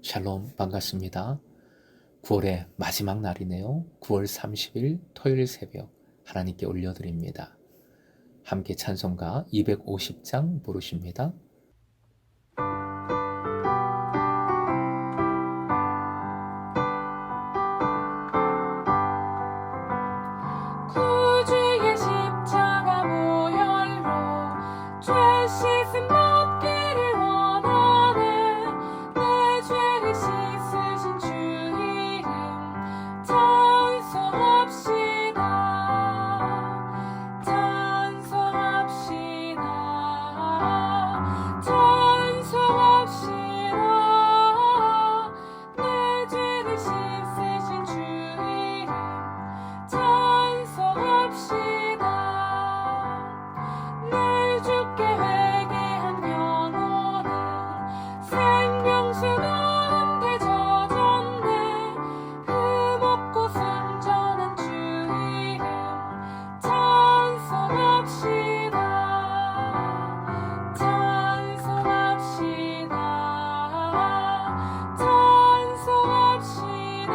샬롬 반갑습니다. 9월의 마지막 날이네요. 9월 30일 토요일 새벽 하나님께 올려드립니다. 함께 찬송가 250장 부르십니다. 구주의 십자가 보혈로 죄 씻음 얻기를 원하네. 내 죄를 씻으신 주 이름 찬송합시다. 찬송합시다. 찬송합시다. 내 죄를 씻으신 주 이름 찬송합시다. 늘 주께 회개한 영혼은 생명수 가운데 젖었네. 흠없고 순전한 주 이름 찬송합시다. 찬송합시다. 찬송합시다.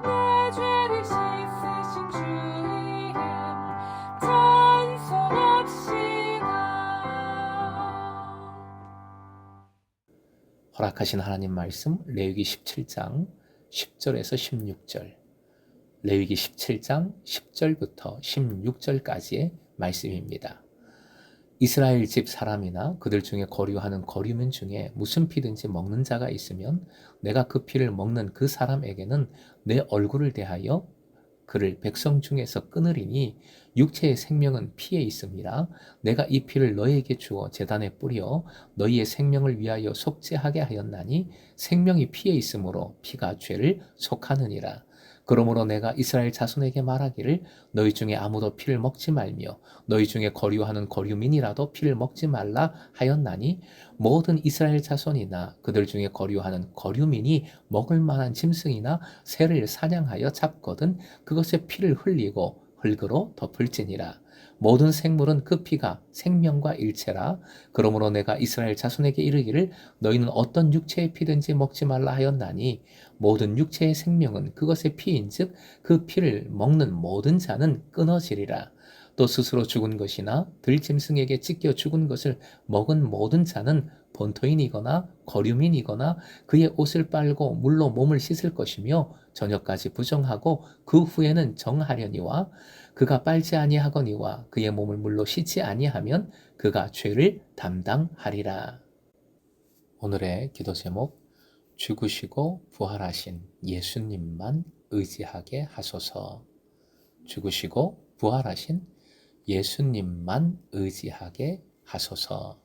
내 죄를 씻으신 주 이름 찬송합시다. 허락하신 하나님 말씀 레위기 17장 10절에서 16절, 레위기 17장 10절부터 16절까지의 말씀입니다. 이스라엘 집 사람이나 그들 중에 거류하는 거류민 중에 무슨 피든지 먹는 자가 있으면 내가 그 피를 먹는 그 사람에게는 내 얼굴을 대하여 그를 백성 중에서 끊으리니 육체의 생명은 피에 있음이라. 내가 이 피를 너희에게 주어 제단에 뿌려 너희의 생명을 위하여 속죄하게 하였나니 생명이 피에 있으므로 피가 죄를 속하느니라. 그러므로 내가 이스라엘 자손에게 말하기를 너희 중에 아무도 피를 먹지 말며 너희 중에 거류하는 거류민이라도 피를 먹지 말라 하였나니, 모든 이스라엘 자손이나 그들 중에 거류하는 거류민이 먹을 만한 짐승이나 새를 사냥하여 잡거든 그것의 피를 흘리고 흙으로 덮을지니라. 모든 생물은 그 피가 생명과 일체라. 그러므로 내가 이스라엘 자손에게 이르기를 너희는 어떤 육체의 피든지 먹지 말라 하였나니, 모든 육체의 생명은 그것의 피인즉 그 피를 먹는 모든 자는 끊어지리라. 또 스스로 죽은 것이나 들짐승에게 찢겨 죽은 것을 먹은 모든 자는 본토인이거나 거류민이거나 그의 옷을 빨고 물로 몸을 씻을 것이며 저녁까지 부정하고 그 후에는 정하려니와, 그가 빨지 아니하거니와 그의 몸을 물로 씻지 아니하면 그가 죄를 담당하리라. 오늘의 기도 제목, 죽으시고 부활하신 예수님만 의지하게 하소서. 죽으시고 부활하신 예수님만 의지하게 하소서.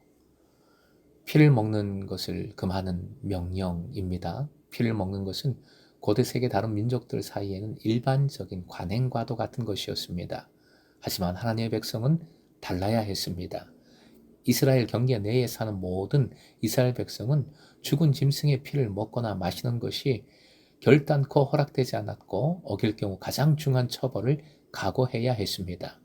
피를 먹는 것을 금하는 명령입니다. 피를 먹는 것은 고대 세계 다른 민족들 사이에는 일반적인 관행과도 같은 것이었습니다. 하지만 하나님의 백성은 달라야 했습니다. 이스라엘 경계 내에 사는 모든 이스라엘 백성은 죽은 짐승의 피를 먹거나 마시는 것이 결단코 허락되지 않았고, 어길 경우 가장 중한 처벌을 각오해야 했습니다.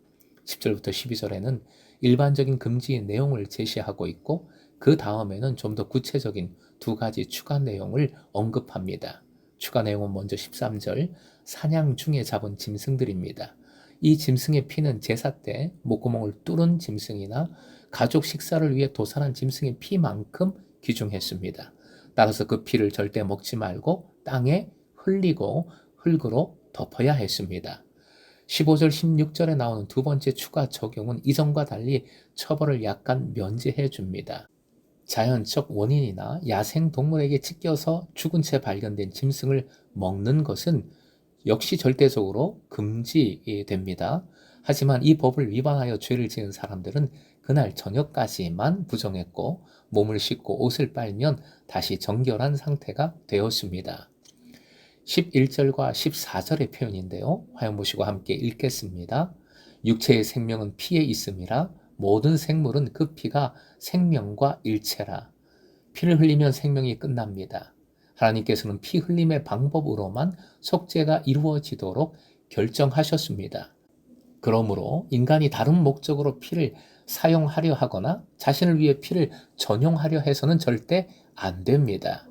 10절부터 12절에는 일반적인 금지의 내용을 제시하고 있고, 그 다음에는 좀 더 구체적인 두 가지 추가 내용을 언급합니다. 추가 내용은 먼저 13절, 사냥 중에 잡은 짐승들입니다. 이 짐승의 피는 제사 때 목구멍을 뚫은 짐승이나 가족 식사를 위해 도살한 짐승의 피만큼 귀중했습니다. 따라서 그 피를 절대 먹지 말고 땅에 흘리고 흙으로 덮어야 했습니다. 15절, 16절에 나오는 두 번째 추가 적용은 이전과 달리 처벌을 약간 면제해 줍니다. 자연적 원인이나 야생 동물에게 찢겨서 죽은 채 발견된 짐승을 먹는 것은 역시 절대적으로 금지됩니다. 하지만 이 법을 위반하여 죄를 지은 사람들은 그날 저녁까지만 부정했고, 몸을 씻고 옷을 빨면 다시 정결한 상태가 되었습니다. 11절과 14절의 표현인데요. 화면 보시고 함께 읽겠습니다. 육체의 생명은 피에 있음이라. 모든 생물은 그 피가 생명과 일체라. 피를 흘리면 생명이 끝납니다. 하나님께서는 피 흘림의 방법으로만 속죄가 이루어지도록 결정하셨습니다. 그러므로 인간이 다른 목적으로 피를 사용하려 하거나 자신을 위해 피를 전용하려 해서는 절대 안 됩니다.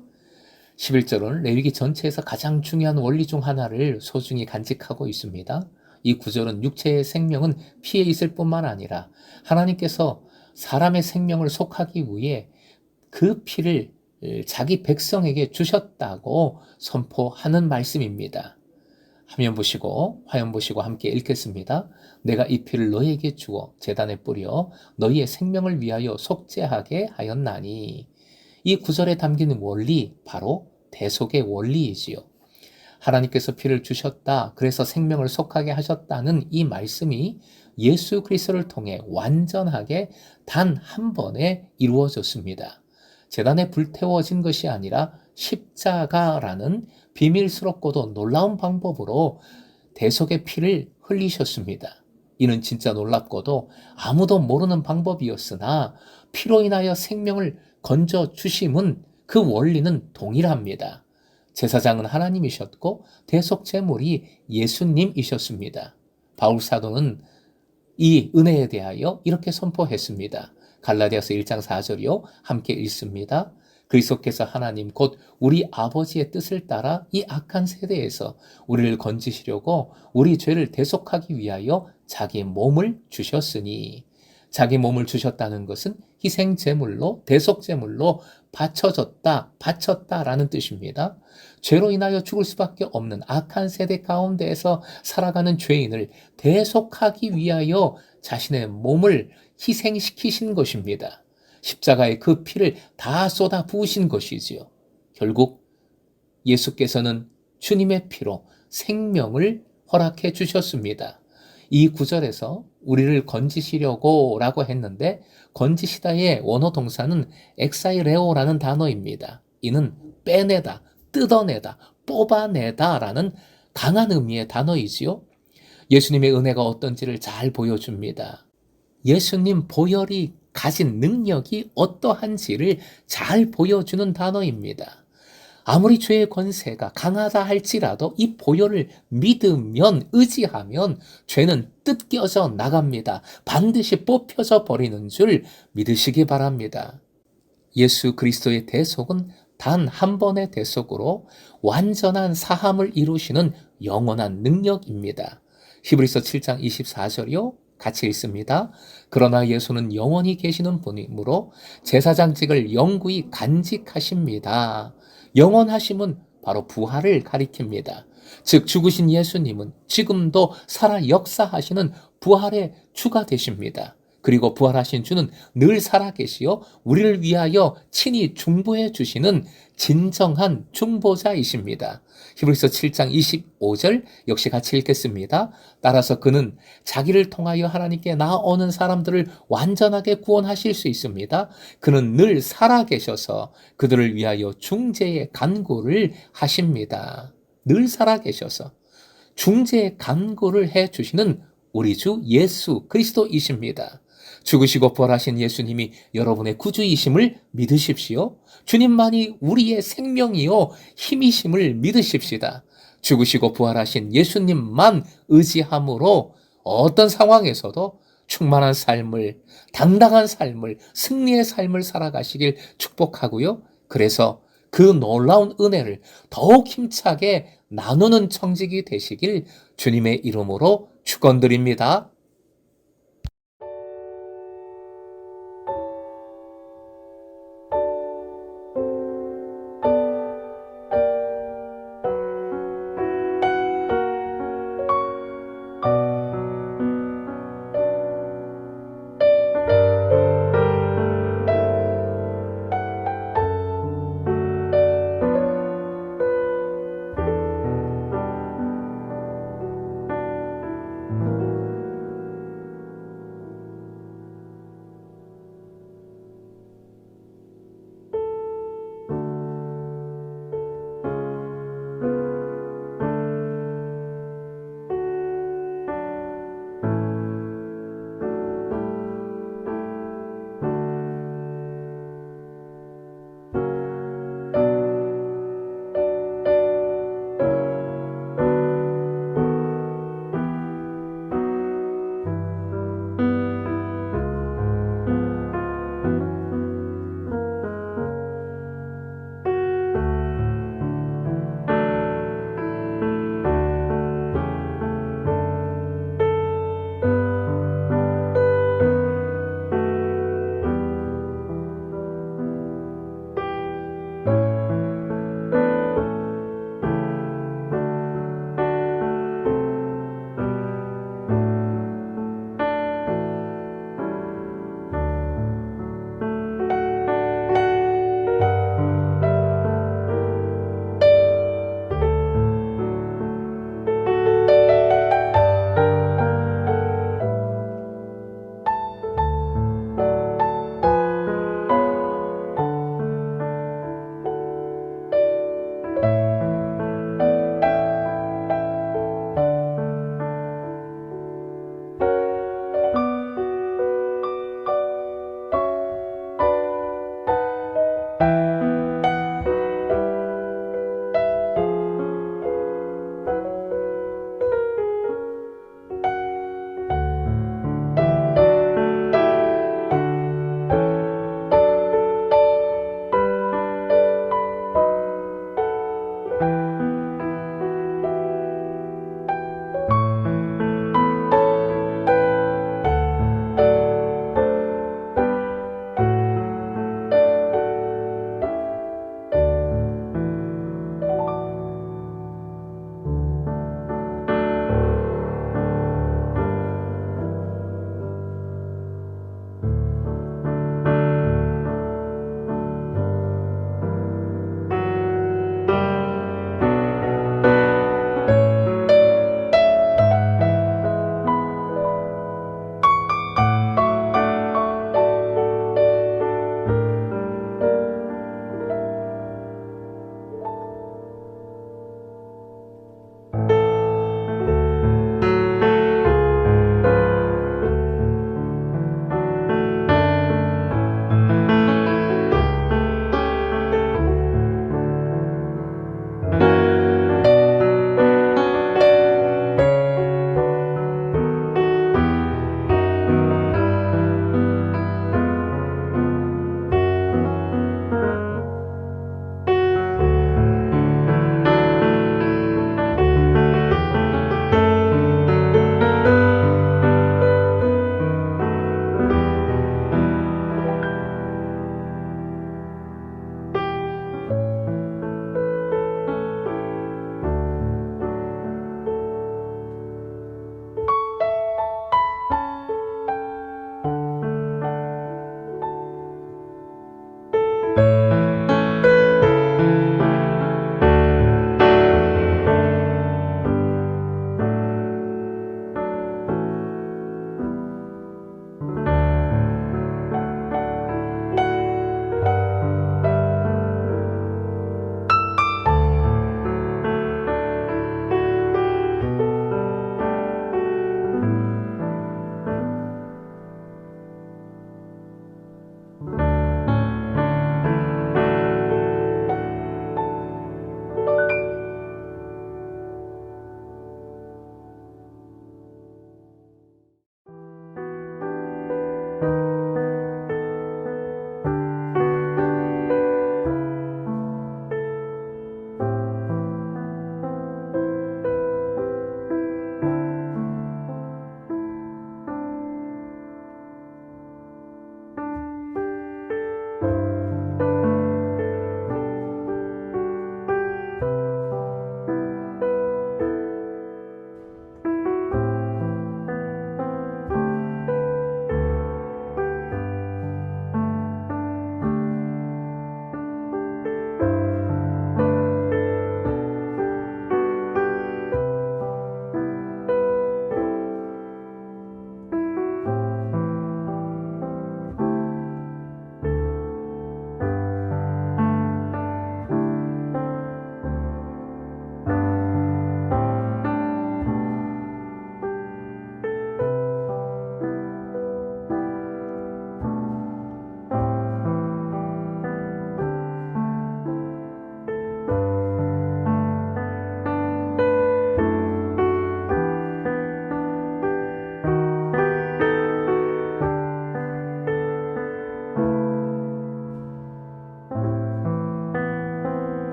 11절은 레위기 전체에서 가장 중요한 원리 중 하나를 소중히 간직하고 있습니다. 이 구절은 육체의 생명은 피해 있을 뿐만 아니라 하나님께서 사람의 생명을 속하기 위해 그 피를 자기 백성에게 주셨다고 선포하는 말씀입니다. 화면 보시고 함께 읽겠습니다. 내가 이 피를 너희에게 주어 제단에 뿌려 너희의 생명을 위하여 속죄하게 하였나니. 이 구절에 담긴 원리, 바로 대속의 원리이지요. 하나님께서 피를 주셨다, 그래서 생명을 속하게 하셨다는 이 말씀이 예수 그리스도를 통해 완전하게 단 한 번에 이루어졌습니다. 제단에 불태워진 것이 아니라 십자가라는 비밀스럽고도 놀라운 방법으로 대속의 피를 흘리셨습니다. 이는 진짜 놀랍고도 아무도 모르는 방법이었으나 피로 인하여 생명을 건져 주심은 그 원리는 동일합니다. 제사장은 하나님이셨고 대속 제물이 예수님이셨습니다. 바울 사도는 이 은혜에 대하여 이렇게 선포했습니다. 갈라디아서 1장 4절이요. 함께 읽습니다. 그리스도께서 하나님 곧 우리 아버지의 뜻을 따라 이 악한 세대에서 우리를 건지시려고 우리 죄를 대속하기 위하여 자기 몸을 주셨으니. 자기 몸을 주셨다는 것은 희생제물로, 대속제물로 바쳤다라는 뜻입니다. 죄로 인하여 죽을 수밖에 없는 악한 세대 가운데에서 살아가는 죄인을 대속하기 위하여 자신의 몸을 희생시키신 것입니다. 십자가에 그 피를 다 쏟아 부으신 것이지요. 결국 예수께서는 주님의 피로 생명을 허락해 주셨습니다. 이 구절에서 우리를 건지시려고 라고 했는데 건지시다의 원어 동사는 엑사이레오라는 단어입니다. 이는 빼내다, 뜯어내다, 뽑아내다 라는 강한 의미의 단어이지요. 예수님의 은혜가 어떤지를 잘 보여줍니다. 예수님 보혈이 가진 능력이 어떠한지를 잘 보여주는 단어입니다. 아무리 죄의 권세가 강하다 할지라도 이 보혈을 믿으면, 의지하면 죄는 뜯겨져 나갑니다. 반드시 뽑혀져 버리는 줄 믿으시기 바랍니다. 예수 그리스도의 대속은 단 한 번의 대속으로 완전한 사함을 이루시는 영원한 능력입니다. 히브리서 7장 24절이요. 같이 읽습니다. 그러나 예수는 영원히 계시는 분이므로 제사장직을 영구히 간직하십니다. 영원하심은 바로 부활을 가리킵니다. 즉 죽으신 예수님은 지금도 살아 역사하시는 부활의 주가 되십니다. 그리고 부활하신 주는 늘 살아계시어 우리를 위하여 친히 중보해 주시는 진정한 중보자이십니다. 히브리서 7장 25절 역시 같이 읽겠습니다. 따라서 그는 자기를 통하여 하나님께 나아오는 사람들을 완전하게 구원하실 수 있습니다. 그는 늘 살아계셔서 그들을 위하여 중재의 간구를 하십니다. 늘 살아계셔서 중재의 간구를 해주시는 우리 주 예수 그리스도이십니다. 죽으시고 부활하신 예수님이 여러분의 구주이심을 믿으십시오. 주님만이 우리의 생명이요 힘이심을 믿으십시다. 죽으시고 부활하신 예수님만 의지함으로 어떤 상황에서도 충만한 삶을, 당당한 삶을, 승리의 삶을 살아가시길 축복하고요. 그래서 그 놀라운 은혜를 더욱 힘차게 나누는 청직이 되시길 주님의 이름으로 축원드립니다.